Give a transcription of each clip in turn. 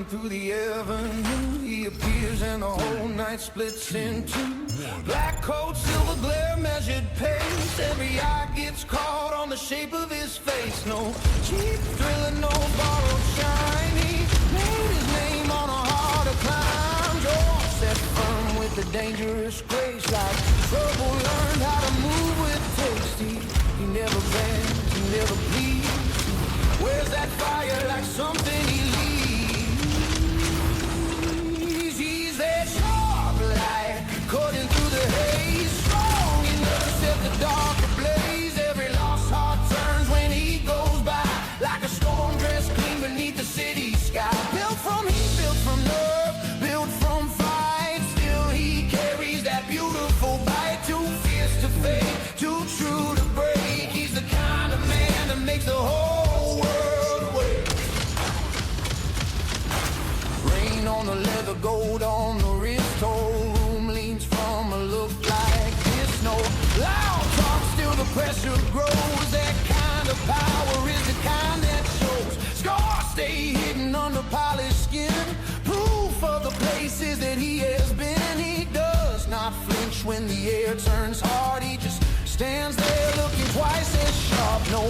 running through the avenue. He appears and the whole night splits in two. Black coat, silver glare, measured pace. Every eye gets caught on the shape of his face. No cheap thriller, no borrowed shine. He made his name on a harder climb. Jaw set firm with a dangerous grace. Like trouble, learned how to move with taste. He never bends, he never bleeds. Where's that fire like something he leaves? He's that sharp light cutting through the haze, strong enough to set the dark ablaze. Every lost heart turns when he goes by, like a storm dressed clean beneath the city sky. Built from heat, built from love, built from fight. Still he carries that beautiful bite. Too fierce to fade, too true to break. He's the kind of man that makes the whole world wait. Rain on the leather, gold on the wrist. Whole room leans from a look like this. No loud talk, still the pressure grows. That kind of power is the kind that shows. Scars stay hidden under polished skin, proof of the places that he has been. He does not flinch when the air turns hard. He just stands there looking twice as sharp. No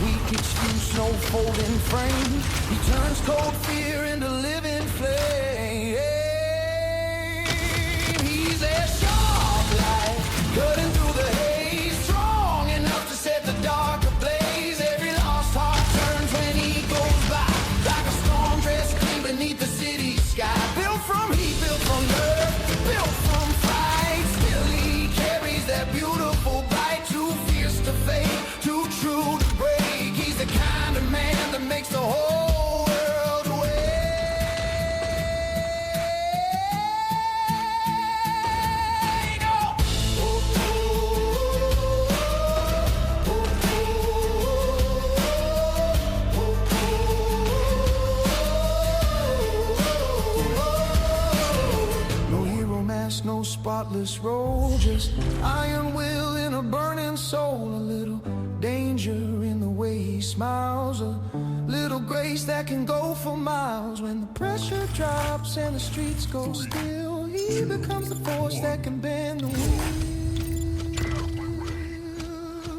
weak excuse, no folding frame. He turns cold fear into living flame. He's that sharp light cutting through the haze, strong enough to set the dark ablaze. Every lost heart turns when he goes by, like a storm dressed clean beneath the city sky. Built from heat, built from love, built from fight. Still he carries that beautiful bite. Too fierce to fade, too true to break. He's the kind of man that makes the whole world wait. No hero mask, no spotless road, just iron will in a burning soul. A little danger in the way he smiles, a little grace that can go for miles. When the pressure drops and the streets go still, he becomes the force that can bend the wheel.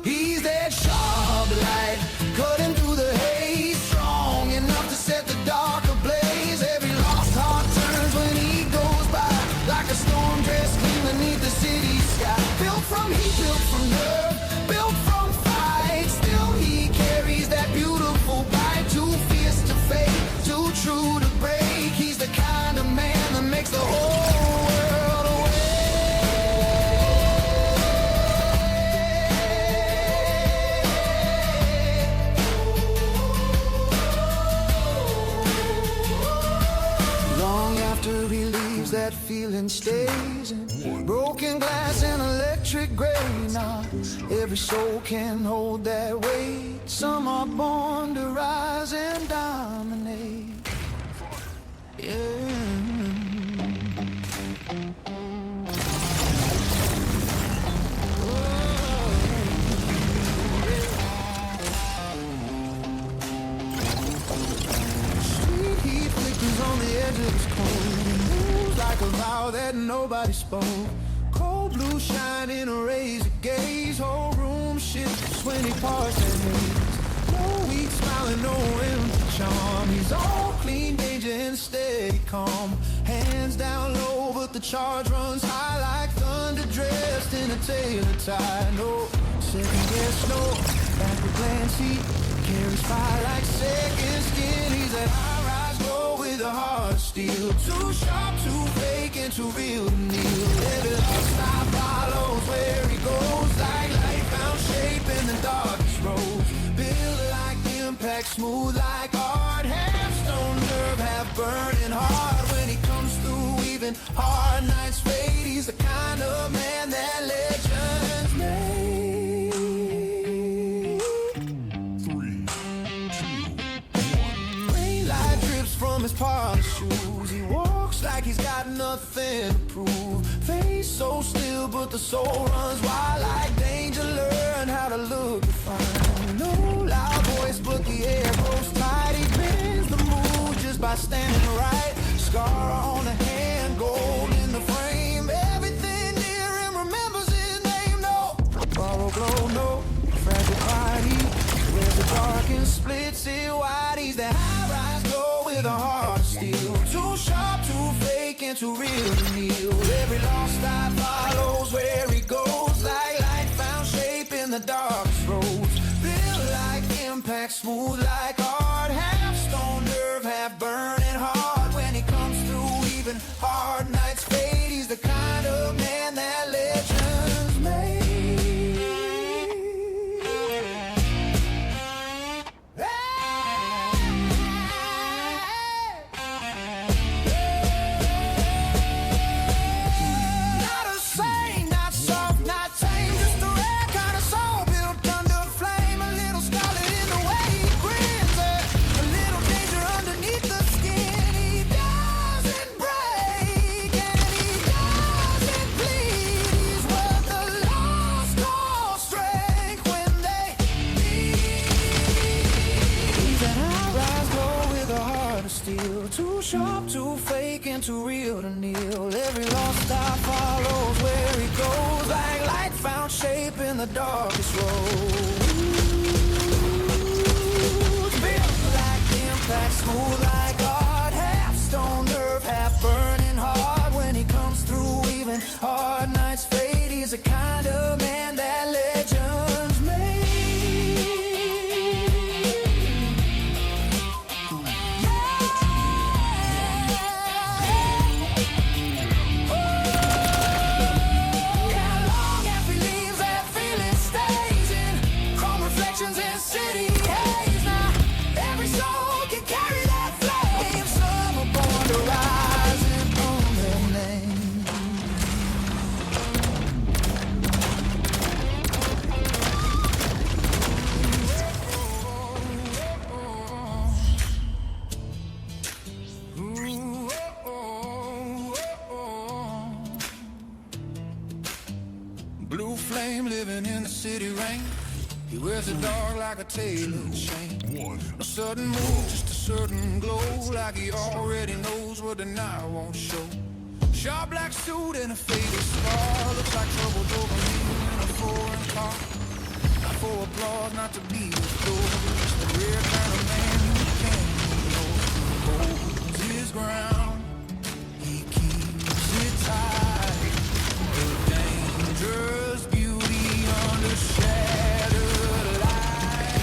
He's that sharp light cutting through the haze, strong enough to set the dark ablaze. Every lost heart turns when he goes by, like a storm dressed clean beneath the city sky. Built from heat, built from love, built from fight. Still he carries that beautiful bite. Too fierce to fade, too true to break. He's the kind of man that makes the whole world away. Long after he leaves, that feeling stays in broken glass and electric gray. Not every soul can hold that weight. Some are born to rise and dominate. Yeah. Sweet heat flickers on the edge of his cold. He moves like a vow that nobody spoke. Cold blue shine in a razor gaze. Whole room shifts when he parts that haze. No weak smiling, no empty charm. He's all clean, danger and steady calm. Hands down low, but the charge runs high like thunder dressed in a tailor tie. No second guess, no backward glance. He carries fire like second skin. He's that high-rise glow with a heart of steel. Too sharp, too fake, and too real to kneel. Every lost eye follows where he goes, like light found shape in the darkest road. Built like impact, smooth like art. Half stone nerve, half burning hard. When he comes through, even hard nights fade. He's the kind of man that legends made. 3, 2, 1. Rain light drips from his polished shoes. He walks like he's got nothing to prove. Face so still, but the soul runs wild like danger. Learn how to look refined. No loud voice, but the air grows tight. He bends the mood just by standing right. can split it wide. He's that high-rise glow with a heart of steel. Too sharp, too fake, and too real to kneel. Every lost eye follows where he goes, like light found shape in the darkest roads. Built like impact, smooth like art. Half stone nerve, half burning hard. When he comes through, even hard nights fade. He's the kind of man that legends made. Not a saint, not soft, not tame, just a rare kind of soul built under flame. A little scarlet in the way he grins, a little danger underneath the skin. He doesn't break and he doesn't bleed. He's what the lost call strength when they need. He's that high-rise glow with a heart of steel. Too sharp, too fake, and too real to kneel. Every lost eye follows where he goes, like light found shape in the darkest road. Built like impact, smooth like art. Half stone nerve, half burning hard. When he comes through, even hard nights fade. He's the kind of man that legends made. How long after he leaves, that feeling stays in chrome reflections and city haze. Now every soul can carry that flame. Some are born to rise and own their name. Blue flame living in the city rain. He wears the dark like a tailored chain. A sudden move, just a certain glow, like he already knows what the night won't show. Sharp black suit and a faded scar, looks like trouble drove him in a foreign car. Not for applause, not to be adored, just the rare kind of man who can't ignore. Holds his ground, he keeps it tight. The dangerous beauty under shadowed light.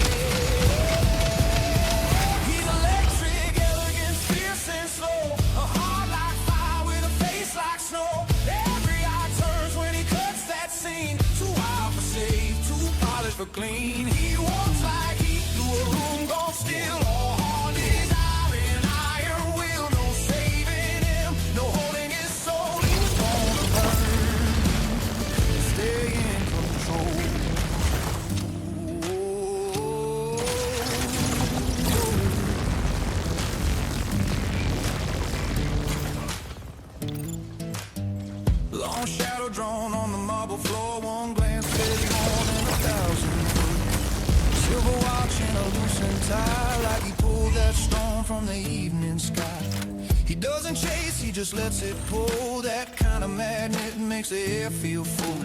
He's electric, elegant, fierce and slow. A heart like fire with a face like snow. Every eye turns when he cuts that scene. Too wild for safe, too polished for clean. He walks like heat through a room gone still. All hard desire and iron will. No saving him, no holding his soul. He was born to burn, stay in control. Long shadow drawn on the marble floor. One glance says more than 1,000 words. Silver watch and a loosened tie, like he pulled that stone from the evening sky. He doesn't chase, he just lets it pull. That kind of magnet makes the air feel full.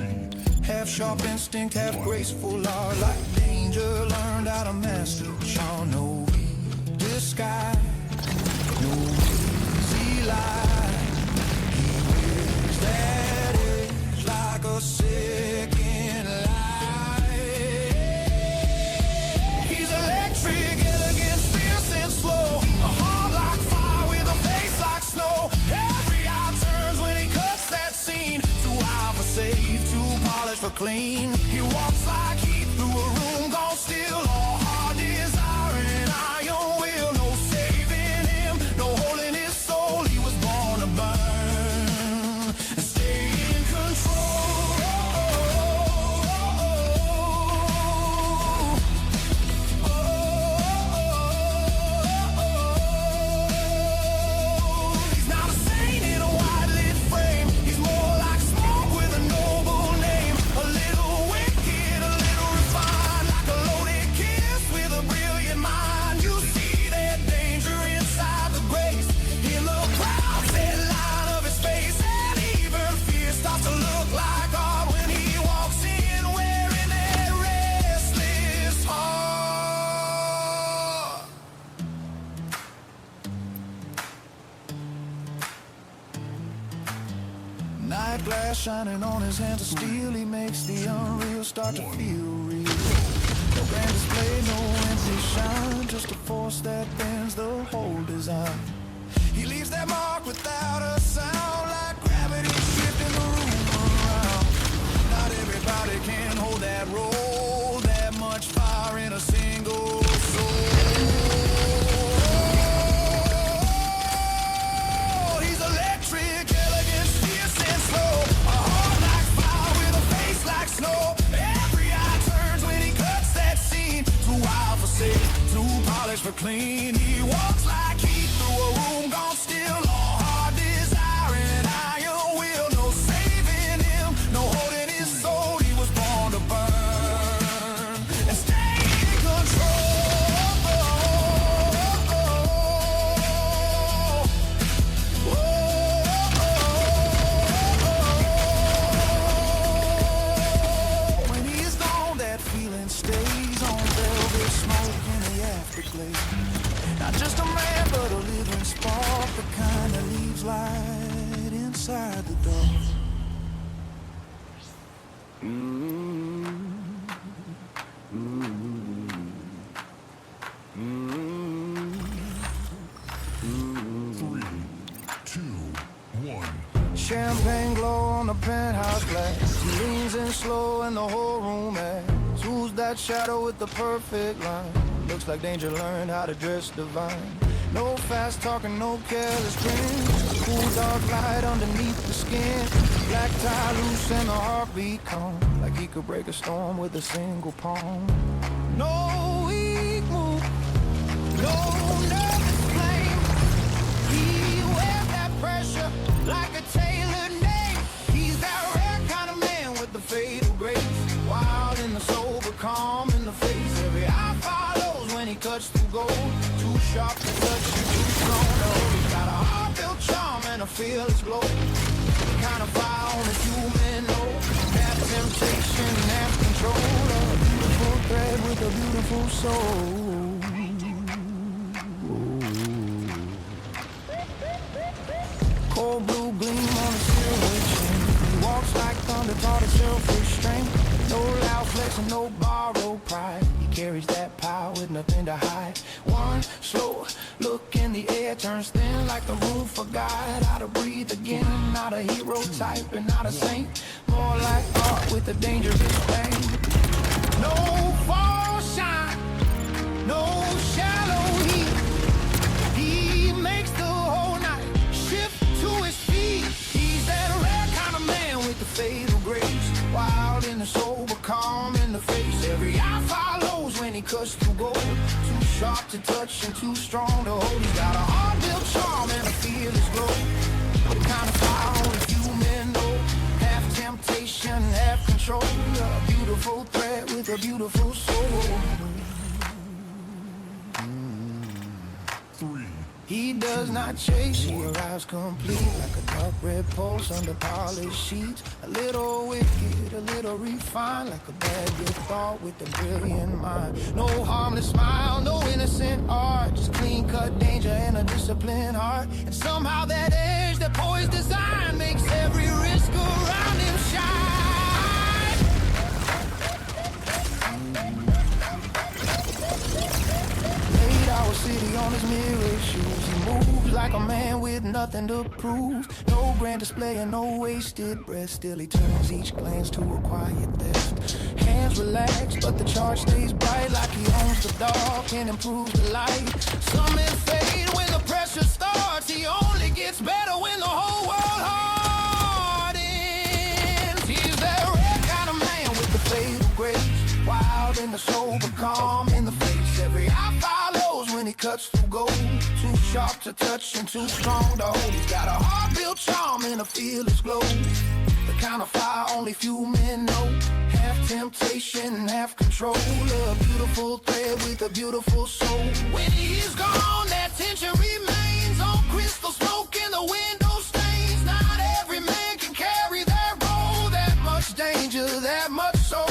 Half sharp instinct, half graceful art, like danger learned how to master charm. No disguise, no easy lie. He wears that edge like a second light. He's electric, elegant, fierce and slow. A heart like fire with a face like snow. Every eye turns when he cuts that scene. Too wild for safe, too polished for clean. He walks like heat through a room gone still. All hard desire and iron will. No saving him, no holding his soul. He was born to burn and stay in control. He's not a saint in a white lit frame. He's more like smoke with a noble name. A little wicked, a little Night glass shining on his hands of steel. He makes the unreal start to feel real. No grand display, no empty shine, just a force that bends the whole design. He leaves that mark without a sound, like gravity shifting the room around. Not everybody can hold that role, that much fire in a single soul. He's electric, elegant, fierce and slow. A heart like fire with a face like snow. Every eye turns when he cuts that scene. Too wild for safe, too polished for clean. He walks like heat through a room gone still. All heart desire and iron will. No saving him, no holding his soul. He was born to burn and stay in control. When he is gone, that feeling stays on velvet smoke in the afterglow. Not just a man, but a living spark, the kind that leaves light inside the door. Three, two, one. Champagne glow on the penthouse glass. He leans in slow and the whole room asks, who's that shadow with the perfect line? Looks like danger learned how to dress divine. No fast talking, no careless grin. Cool dark light underneath the skin. Black tie loose and the heartbeat calm, like he could break a storm with a single palm. No weak move, no nervous flame. He wears that pressure like a tailored name. He's that rare kind of man with the fatal grace. Wild in the sober, calm in the face. Every eye follows when he cuts through gold. Too sharp to touch, too strong to hold. He's got a heart-built charm and a fearless glow. The kind of fire only human know. Half temptation, half control. A beautiful thread with a beautiful soul. Cold blue gleam on his silver chin. He walks like thunder, taught his self-restraint. No loud flex and no borrowed pride. He carries that power with nothing to hide. One slow look in the air turns thin like the roof forgot how to breathe again. Not a hero type and not a saint. More like art with a dangerous thing. No fall shine, no shallow heat. He makes the whole night shift to his feet. He's that rare kind of man with the fatal grace. Wild in the sober, calm in the face. Every eye follows when he cuts through gold. Too sharp to touch and too strong to hold. He's got a heart-built charm and a fearless glow. The kind of fire only few men know. Half temptation, half control. A beautiful thread with a beautiful soul. Three. He does not chase, he arrives complete like a dark red pulse under polished sheets. A little wicked, a little refined, like a bad good thought with a brilliant mind. No harmless smile, no innocent art, just clean cut danger and a disciplined heart. And somehow that edge, that poised design makes every risk around him shine. Our city on his mirror shoes. He moves like a man with nothing to prove. No grand display and no wasted breath. Still he turns each glance to a quiet theft. Hands relax, but the charge stays bright, like he owns the dark and improves the light. Some men fade when the pressure starts. He only gets better when the whole world hardens. He's that rare kind of man with the fatal grace. Wild in the sober, calm in the face. Every eye follows when he cuts through gold. Too sharp to touch and too strong to hold. He's got a heart-built charm and a fearless glow. The kind of fire only few men know. Half temptation, half control. A beautiful thread with a beautiful soul. When he's gone, that tension remains. On crystal smoke in the window stains. Not every man can carry that role. That much danger, that much soul.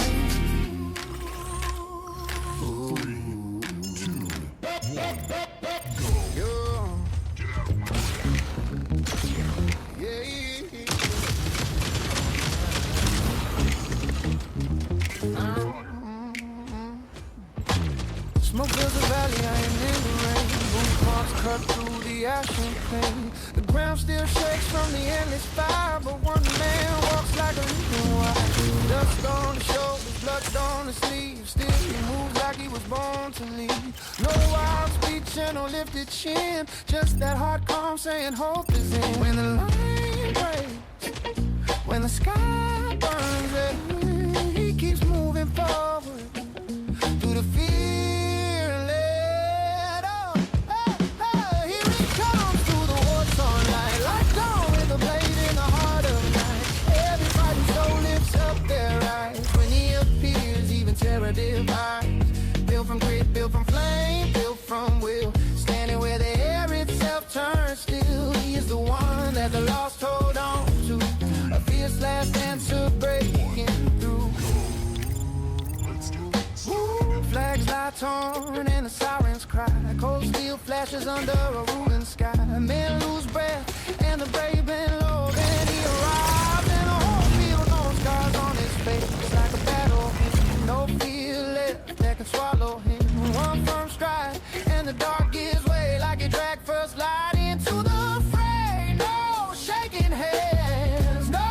reaction pain. The ground still shakes from the endless fire, but one man walks like a leaping wire. Dust on the shoulders, blood on the sleeves. Still he moves like he was born to lead. No wild speech and no lifted chin, just that heart calm saying hope is in. When the line breaks, when the sky burns red, he keeps moving forward through the fear and let oh, oh, oh, here he comes through the war-torn light, like dawn with a blade in the heart of night. Every fighting soul lifts up their eyes when he appears, even terror divides. Built from grit, built from flame, built from will, standing where the air itself turns still. He is the one that the lost hold on to, a fierce last answer breaking through. Ooh, flags lie torn and the sirens cry. Cold steel flashes under a ruling sky. Men lose breath and the brave bend low. Then he arrives and the whole field knows scars on his face like a battle. No fear left that can swallow him. One firm stride and the dark gives way like he dragged first light into the fray. No shaking hands, no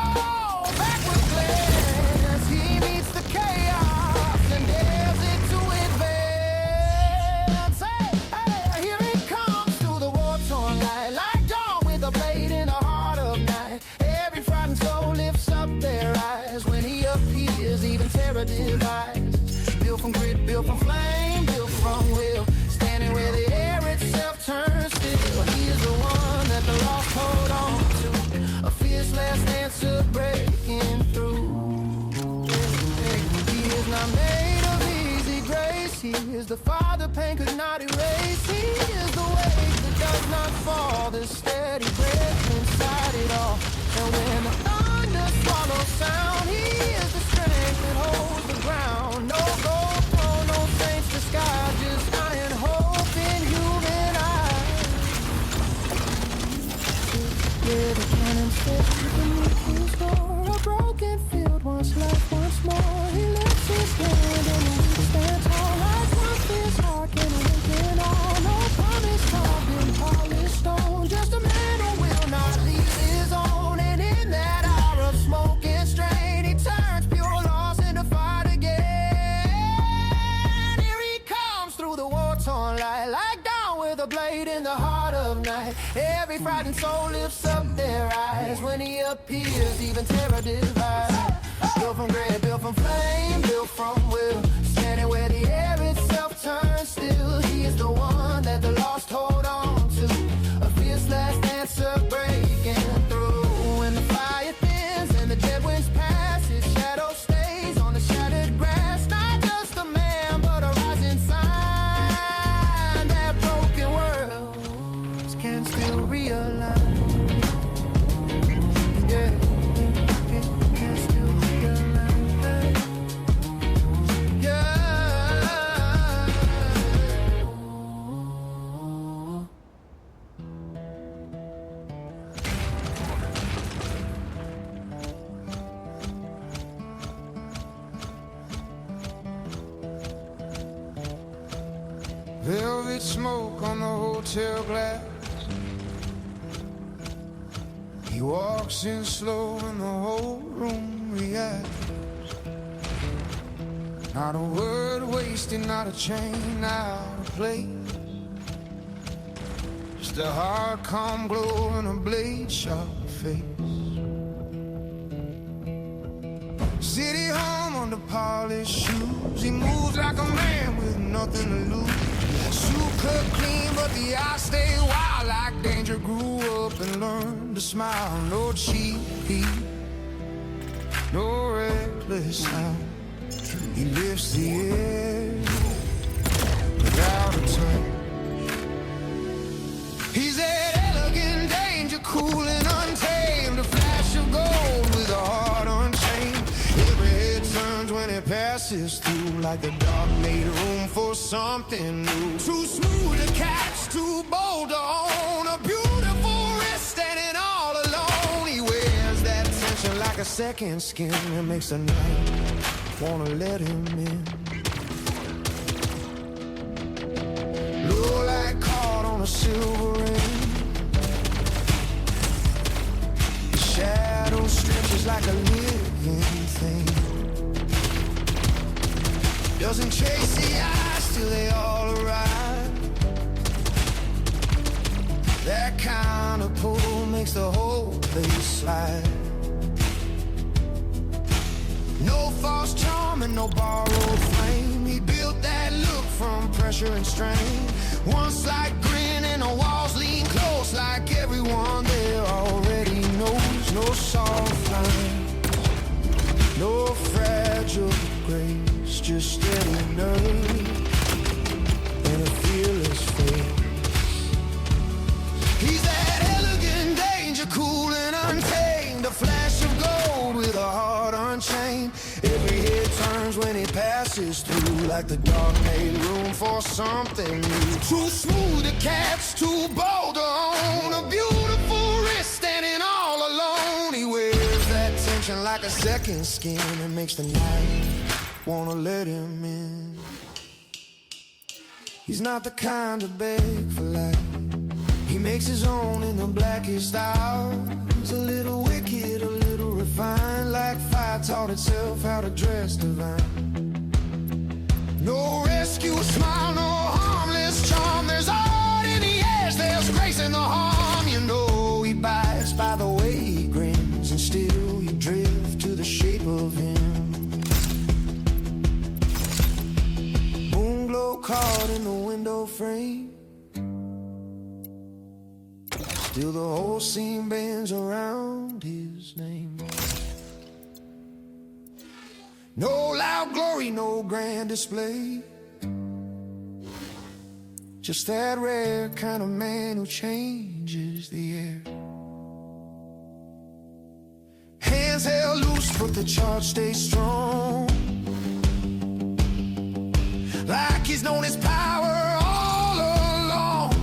backward glance. He meets the chaos and dares it to advance. Hey, hey, here he comes through the war-torn light, like dawn with a blade in the heart of night. Every frightened soul lifts up their eyes when he appears, even terror divides. Built from grit, built from flame, built from will, standing where the air itself turns still. He is the one that the lost hold on to, a fierce last answer breaking through. He is not made of easy grace. He is the Father pain could not erase. He is the weight that does not fall, the steady breath inside it all. And when the thunder swallows sound, he is the strength that holds the ground. No gold throne, no saints disguised, just iron hope in human eyes. Yeah, the cannons fit beneath his door. A broken field, once life, once more. He lifts his hand and the weak stand tall. Like one fierce heart can awaken all. No promise carved in polished stone. Just a man who will not leave his own. And in that hour of smoke and strain, he turns pure loss into fight again. Here he comes through the war-torn light, like dawn with a blade in the heart of night. Every frightened soul lifts up their eyes when he appears, even terror divides. Built from grit, built from flame, built from will, standing where the air itself turns still. He is the one that the lost hold on to, a fierce last answer breaking through. When the fire thins and the dead winds pass, his shadow stays on the shattered grass. Not just a man, but a rising sign that broken worlds can still realign. Yeah, can still realign. Yeah. Velvet smoke on the hotel glass. He walks in slow and the whole room reacts. Not a word wasted, not a chain out of place. Just a hard, calm glow and a blade sharp face. City home on the polished shoes. He moves like a man with nothing to lose. Suit cut clean, but the eyes stay wild like danger. Grew up and learned to smile. No cheap heat, no reckless sound. He lifts the air without a touch. He's that elegant danger, cool and untamed. A flash of gold with a heart unchained. Every head turns when it passes through, like the dark made room for something new. Too smooth to catch, too bold to own. A beautiful wrist standing all alone. He wears that tension like a second skin. It makes the night wanna let him in. Low light caught on a silver ring. shadow stretches like a living thing. Doesn't chase the eyes till they all arrive. That kind of pull makes the whole place slide. No false charm and no borrowed flame. He built that look from pressure and strain. One slight grin and the walls lean close, like everyone there already knows. No soft line, no fragile grace, just steady nerve and a fearless face. He's that elegant danger, cool and untamed, a flash of gold with a heart unchained. Every head turns when he passes through, like the dark made room for something new. Too smooth to catch, too bold to own, a beautiful wrist standing all alone. He wears that tension like a second skin and makes the night wanna let him in. He's not the kind to beg for life. He makes his own in the blackest hours. A little wicked, a little refined, like fire taught itself how to dress divine. No rescue smile, no harmless charm. There's art in the edge, there's grace in the harm. You know he bites by the way he grins, and still you drift to the shape of him. Moon glow caught in the window frame. Still the whole scene bends around his name. No loud glory, no grand display, just that rare kind of man who changes the air. Hands held loose, but the charge stays strong, like he's known his power all along.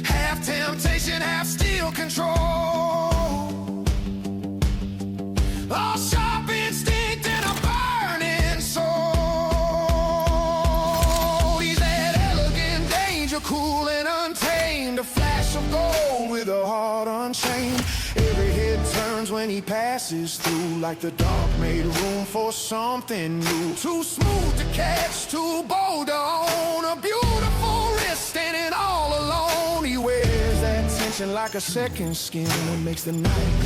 Half temptation, half steel control, all sharp instinct and a burning soul. He's that elegant danger, cool and untamed, a flash of gold with a heart unchained. Every head turns when he passes through, like the dark made room for something new. Too smooth to catch, too bold to own, a beautiful wrist standing all alone. He wears that tension like a second skin that makes the night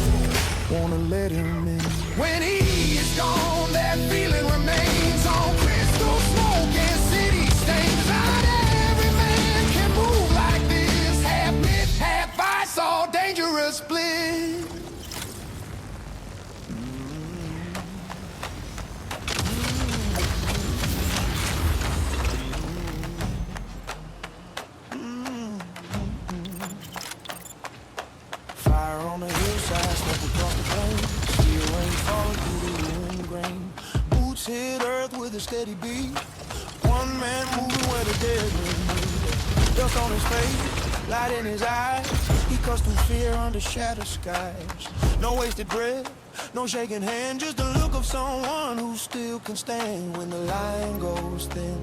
wanna let him in. When he is gone, that feeling remains on crystal smoke and city stains. Not every man can move like this, half myth, half vice, all dangerous bliss. Fire on the hillside, step across the plain, see the rain falling through the wind grain. Boots hit earth with a steady beat, one man moving where the dead men move. Dust on his face, light in his eyes, he cuts through fear under shattered skies. No wasted breath, no shaking hand, just the look of someone who still can stand when the line goes thin.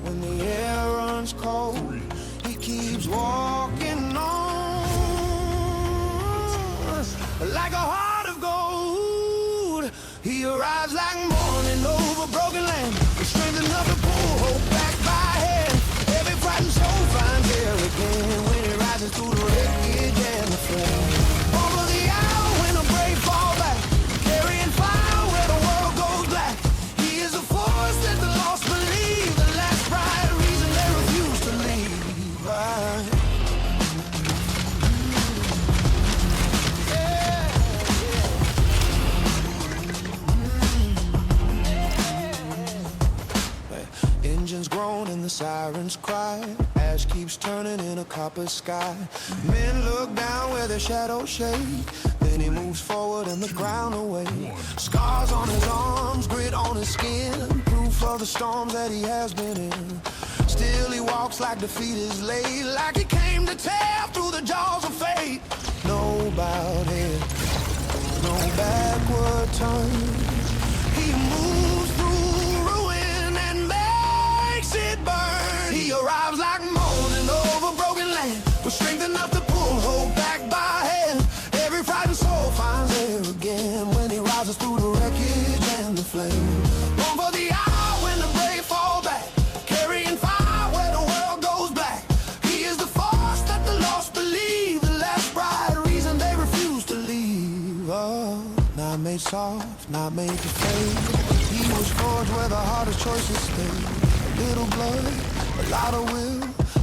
When the air runs cold, he keeps walking on, like a heart of gold. He arrives like morning over broken land, with strength enough to pull hope back by hand. Every frightened soul finds air again when it rises through the wreckage and the flame. Over the hour when the brave fall back, carrying fire where the world goes black. He is a force that the lost believe, the last bright reason they refuse to leave. Engines groan and the sirens cry, ash keeps turning in a copper sky. Men look down where their shadows shade, then he moves forward and the ground away. Scars on his arms, grit on his skin, proof of the storms that he has been in. Still he walks like defeat is laid, like he came to tear through the jaws of fate. No bowed head, no backward turn, he moves through ruin and makes it burn. He arrives like morning over broken land, with strength enough to pull hope back by made soft, not made to fade. He was forged where the hardest choices stay. A little blood, a lot of will,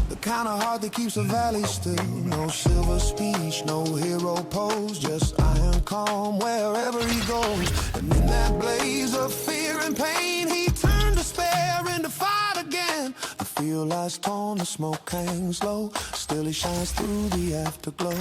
the kind of heart that keeps a valley still. No silver speech, no hero pose, just iron calm wherever he goes. And in that blaze of fear and pain, he turned despair into fight again. The field lies torn, the smoke hangs low, still he shines through the afterglow.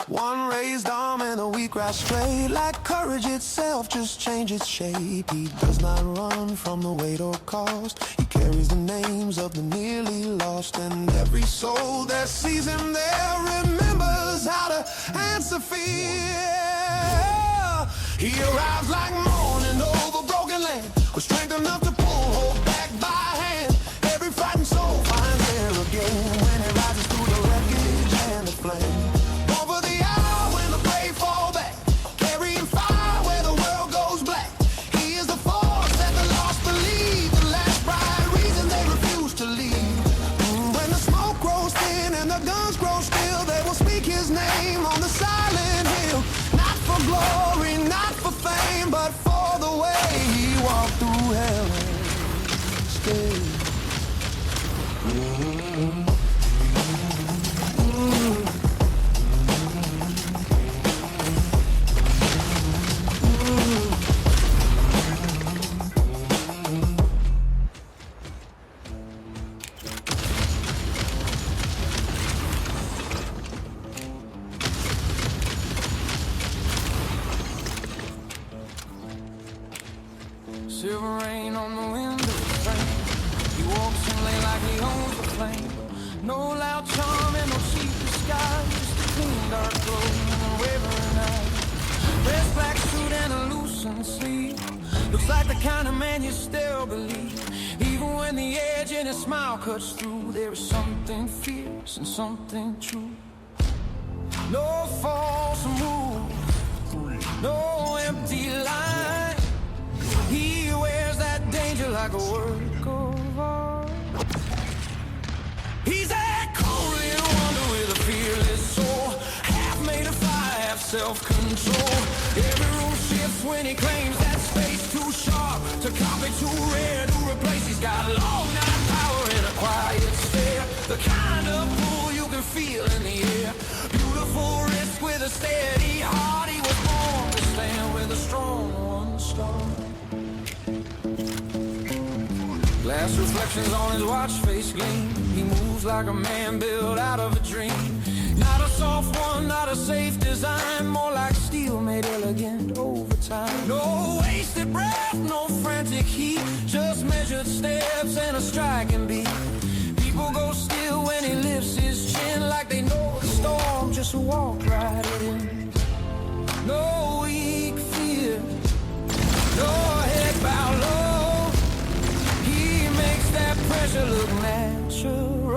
One raised arm and the weak rise straight, like courage itself, just change its shape. He does not run from the weight or cost, he carries the names of the nearly lost. And every soul that sees him there remembers how to answer fear. He arrives like morning over broken land, with strength enough to pull hope back by hand. Every fighting soul finds there again when he rises through the wreckage and the flame. Over the hour when the brave fall back, carrying fire where the world goes black. He is the force that the lost believe, the last bright reason they refuse to leave. When the smoke grows thin and the guns grow still, they will speak his name on the silent hill. Not for glory, not for fame, but for the way he walked through hell and stayed. Silver rain on the window frame. He walks in late like he owns the flame. No loud charm and no cheap disguise, just a clean dark glow in a wavering eye. Red black suit and a loosened sleeve, looks like the kind of man you still believe. Even when the edge in his smile cuts through, there is something fierce and something true. No false move, no empty line. He wears that danger like a work of art. He's that cold little wonder with a fearless soul, half made of fire, half self-control. Every room shifts when he claims that space too sharp to copy, too rare to replace. He's got long night power and a quiet stare, the kind of pull you can feel in the air. Beautiful risk with a steady heart. He was born to stand where the strong ones start. Glass reflections on his watch face gleam. He moves like a man built out of a dream. Not a soft one, not a safe design, more like steel made elegant over time. No wasted breath, no frantic heat, just measured steps and a striking beat. People go still when he lifts his chin, like they know the storm just walk right in. No weak fear, no head bowed low. That pressure look natural.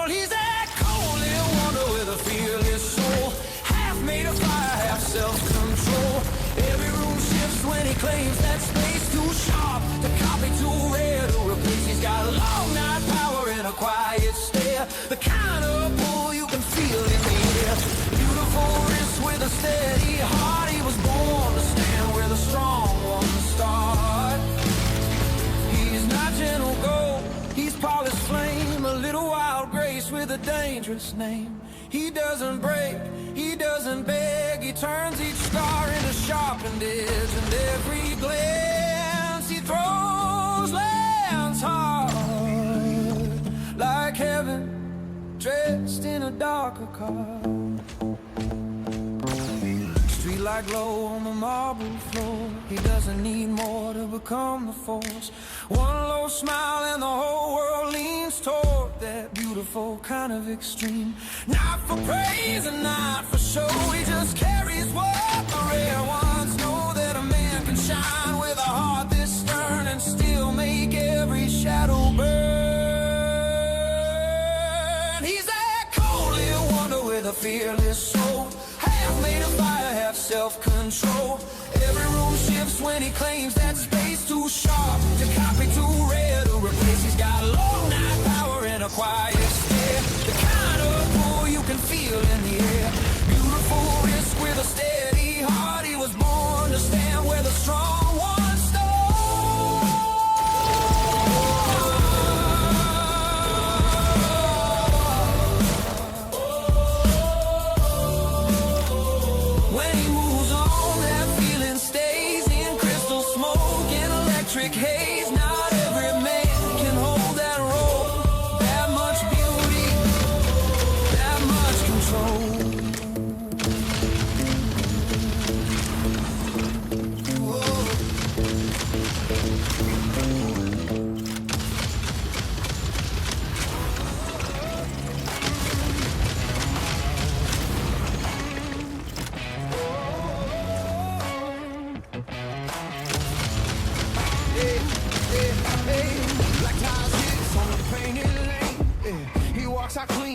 He's that cold little wonder with a fearless soul, half made of fire, half self-control. Every room shifts when he claims that space too sharp to copy, too rare to replace. He's got a long night power and a quiet stare, the kind of pull you can feel in the air. Beautiful wrist with a steady heart. He was born to stand where the strong ones start. He's not gentle gold, he's polished flame, a little wild grace with a dangerous name. He doesn't break, he doesn't beg, he turns each scar into sharpened edge, and every glance he throws lands hard, like heaven dressed in a darker car. Streetlight glow on the marble floor. He doesn't need more to become the force. One low smile and the whole world leans toward that beautiful kind of extreme. Not for praise and not for show, he just carries what the rare ones know. That a man can shine with a heart this stern and still make every shadow burn. He's that cold little wonder with a fearless soul, half made of fire, half self-control. Every room shifts when he claims that space too sharp to copy, too rare to replace. He's got long night power and a quiet stare, the kind of pull you can feel in the air. Beautiful wrist with a steady heart. He was born to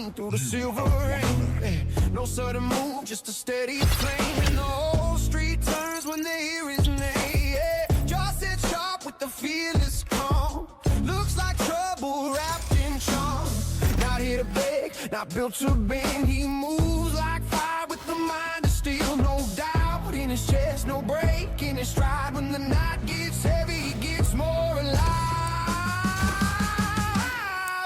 come through the silver rain. No sudden move, just a steady flame. And the whole street turns when they hear his name. Jaw set sharp with the fearless calm. Looks like trouble wrapped in charm. Not here to beg, not built to bend. He moves like fire with the mind of steel. No doubt in his chest, no break in his stride. When the night gets heavy, he gets more alive.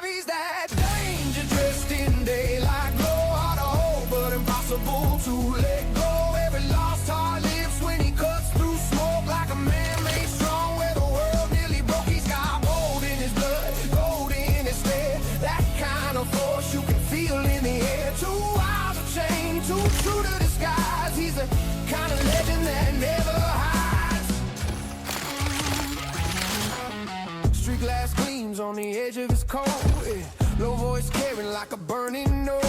He's that danger dressed in daylight. Glow hard to hold, but impossible to let go. Every lost heart lives when he cuts through smoke like a man made strong. Where the world nearly broke, he's got gold in his blood, gold in his stare. That kind of force you can feel in the air. Too wild to change, too true to disguise. He's the kind of legend that never hides. Street glass gleams on the edge of his coat. Low voice carrying like a burning note.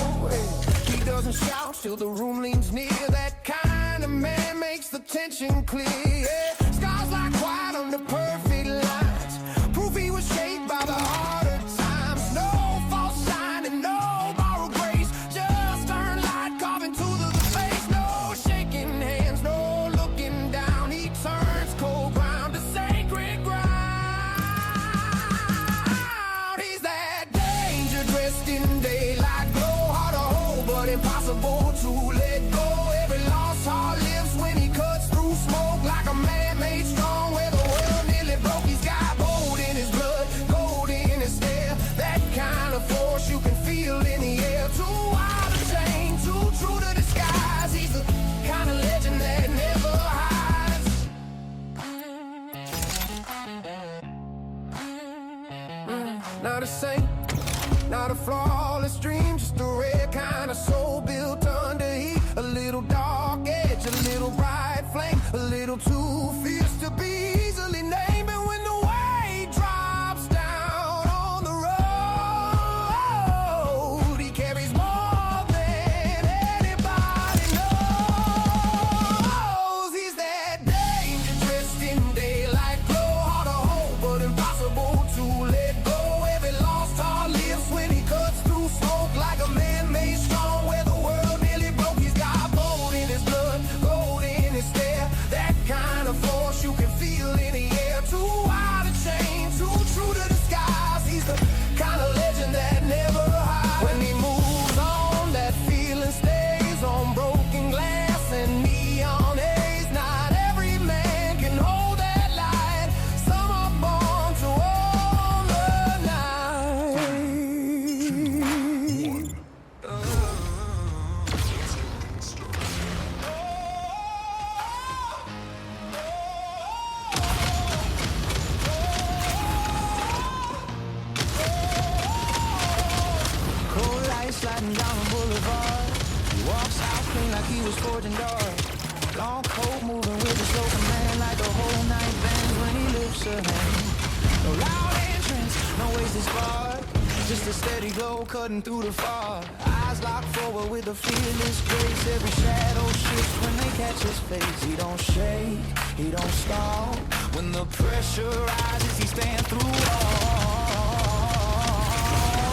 He doesn't shout till the room leans near. That kind of man makes the tension clear. Scars like white on the perfect lines. Proof he was shaped by the harder times. No false sign and no borrowed grace. Just earned light carving to the face. No shaking hands, no looking down. He turns cold ground to sacred ground. He's that danger dressed in daylight. Glow hard to hold, but impossible to let go. Every lost heart lives when he cuts through smoke like a man made strong. Where the world nearly broke, he's got gold in his blood, gold in his stare. That kind of force you can feel in the air. Too wild to change, too true to disguise. He's the kind of legend that never hides. Not a saint, not a flawless dream, just a rare kind of soul built under heat. A little dark edge, a little bright flame, a little too fierce to be easily named. And when the weight drops down on the road, he carries more than anybody knows. He's that danger dressed in daylight. Glow hard to hold, but impossible to let go. Every lost heart lives when he cuts through smoke like a man made strong. Where the world nearly broke, he's got gold in his blood, gold in his stare. That kind of force you can feel in the air. Too wild to change, too true to disguise. He's the kind of legend that never hides. When he moves on, that feeling stays on broken glass and neon haze. Not every man can hold that light. Some are born to own the night. Cold lights sliding down the boulevard. He walks out clean like he was forging doors. Long coat moving with a slow command like the whole night bends when he lifts her hand. No loud entrance, no wasted spark. Just a steady glow cutting through the fog. Eyes locked forward with a fearless grace. Every shadow shifts when they catch his face. He don't shake, he don't stall. When the pressure rises, he stands through all.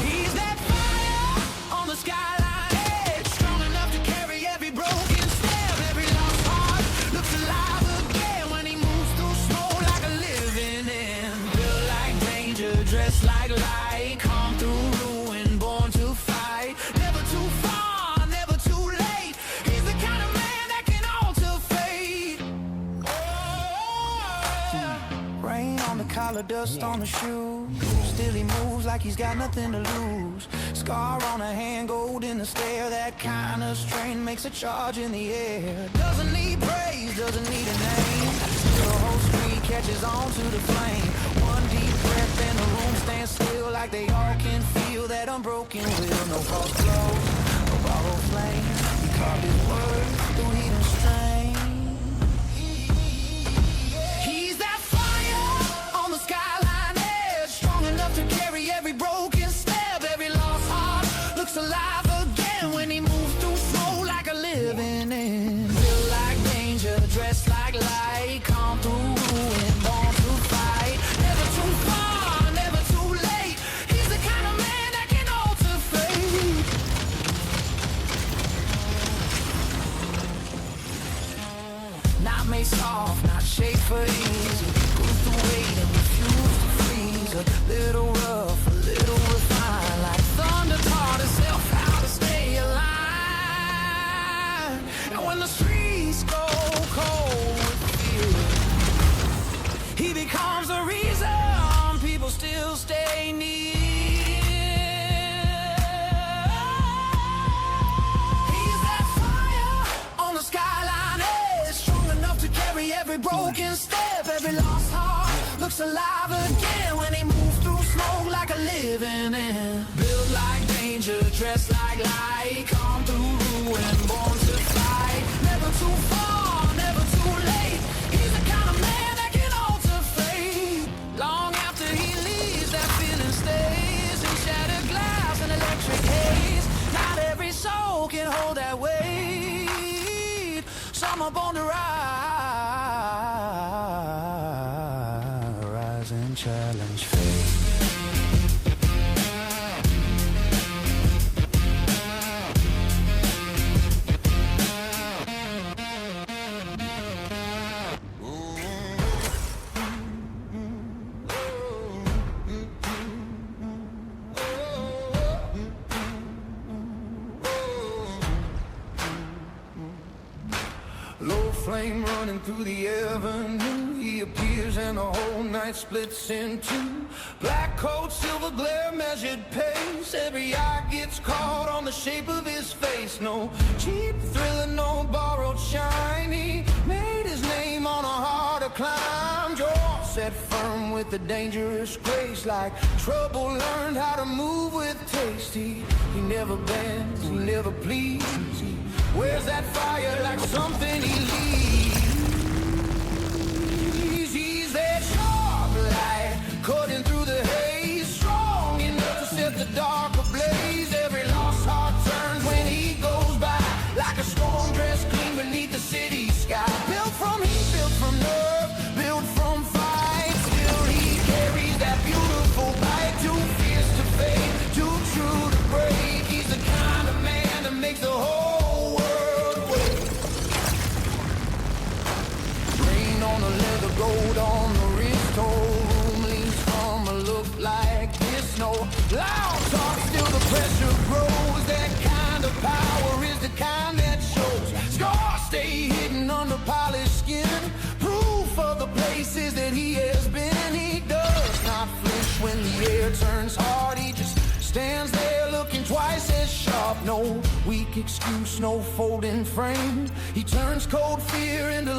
He's that fire on the skyline edge, strong enough to carry every broken step. Every lost heart looks alive again when he moves through smoke like a living end. Built like danger, dressed like light, come through ruin, born to fight. Never too far, never too late. He's the kind of man that can alter fate. Rain on the collar, dust on the shoes. Still he moves like he's got nothing to lose. Scar on a hand, gold in the stare. That kind of strain makes a charge in the air. Doesn't need praise, doesn't need a name. Still the whole street catches on to the flame. One deep breath and the room stands still, like they all can feel that unbroken will. No false clothes, no borrowed flame. He carved his words through heat and strain. He's that fire on the skyline edge, strong enough to carry every broken step. Every lost heart looks alive again when he moves through snow like a living end. Built like danger, dressed like light, come through ruin, born to fight. Never too far, never too late. He's the kind of man that can alter fate. not made soft, not shaped for ease. Goes to wait and refuse to freeze. A little rough, a little refined, like thunder taught itself how to stay alive. And when the streets go cold with fear, he becomes the reason people still stay near. He's that fire on the skyline edge, strong enough to carry every broken step. Every lost heart looks alive again when he moves through smoke like a living end. Built like danger, dressed like light, come through ruin, born to fight. Never too far, never too late. He's the kind of man that can alter fate. Long after he leaves, that feeling stays in shattered glass and electric haze. Not every soul can hold that weight. Some are born to rise and challenge fate. Low flame running through the avenue. He appears and the whole night splits in two. Black coat, silver glare, measured pace. Every eye gets caught on the shape of his face. No cheap thriller, no borrowed shine. He made his name on a harder climb. Jaw set firm with a dangerous grace. Like trouble learned how to move with taste. He never bends, he never pleads. Where's that fire like something he leaves? He's that sharp light cutting through the haze, strong enough to set the dark ablaze. Every lost heart turns when he goes by, like a storm dressed clean beneath the city sky. Built from heat, built from nerve, built from fight. Still he carries that beautiful bite, too fierce to fade, too true to break. He's the kind of man that makes the whole on the leather, gold on the wrist. Whole room leans from a look like this. No loud talk, still the pressure grows. That kind of power is the kind that shows. Scars stay hidden under polished skin, proof of the places that he has been. He does not flinch when the air turns hard. He just stands there looking twice as sharp. No weak excuse, no folding frame. He turns cold fear into